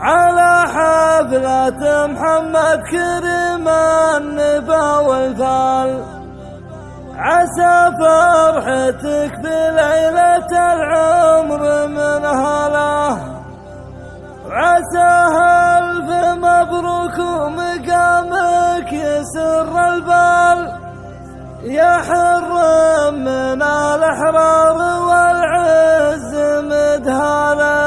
على حفلة محمد كريم النبا والفال، عسى فرحتك في ليلة العمر من هلا، وعسى ألف مبروك ومقامك يسر البال، يا حر من الأحرار والعز مدهلا.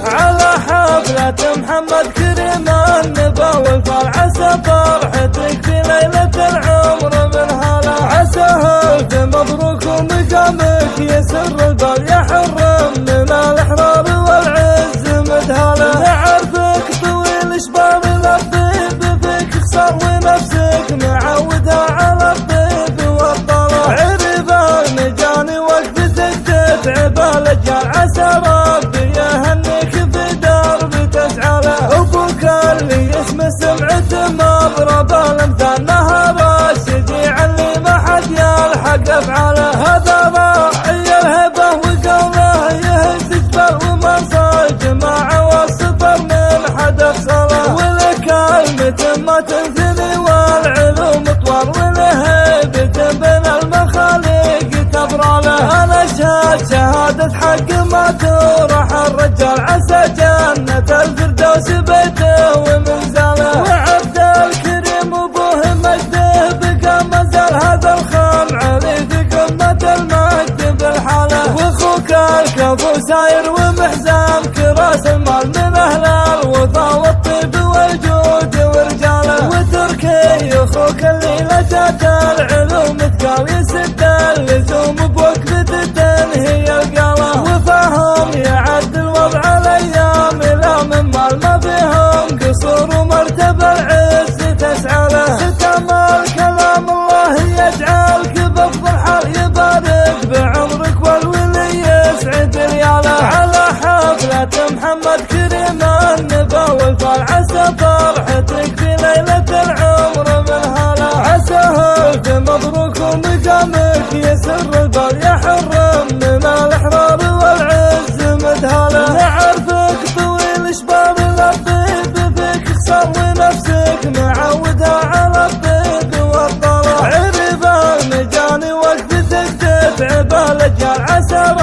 على حفلة محمد كريم النبا والفال، عسى فرحتك في ليلة العمر من هلا، عسى ألف مبروك ومقامك يسر البال، يا حر من الأحرار والعز مدهلا. نعرفك طويل شباب الطيب، فيك خسر ونفسك معودة على الطيب والطلب، عرب المجاني وقفتك تتعب الأجيال، عسى ربي يهنيك في درب تسعى له، أبوك اللي اسمه سمعته مضرب الأمثال، نهر الشجيع اللي ما حد يلحق أفعاله، هذا راعي الهبة وقوله يهز جبال ومنصى جماعة والسطر من حدث صلاة، ولكلمة ما تنثني والعلوم طوال، ولهيبة بين المخاليق تبرى له. أنا أشهد شهادة حق ما تورح الرجال، عسى جنة الفردوس بيته ومنزله، وعبد الكريم أبوه مجده بقى مازال، هذا الخم علي في قمة المجد بالحالة، وأخوك الكفو ساير ومحزام كراس المال، من أهل الوفا والطيب والجود ورجاله، وتركي أخوك اللي لجت العلوم تقال، يسد اللزوم بوقفة تنهي القاله، وفهم يعد الوضع الأيام لا من مال، ما فيهم قصور ومرتبة العز تسعى له، ختم الكلام الله يجعلك بأفضل حال، يبارك بعمرك والولي يسعد رياله. على حفلة محمد كريم النبا والفال، عسى فرحتك في ليلة العمر من هلا، عسى ألف مبروك ومقامك يسر البال، يا حر من الأحرار والعز مدهلا. نعرفك طويل شباب الطيب، فيك خسر ونفسك معودة على الطيب والطلب، عرب المجاني وقفتك تتعب الأجيال، عسى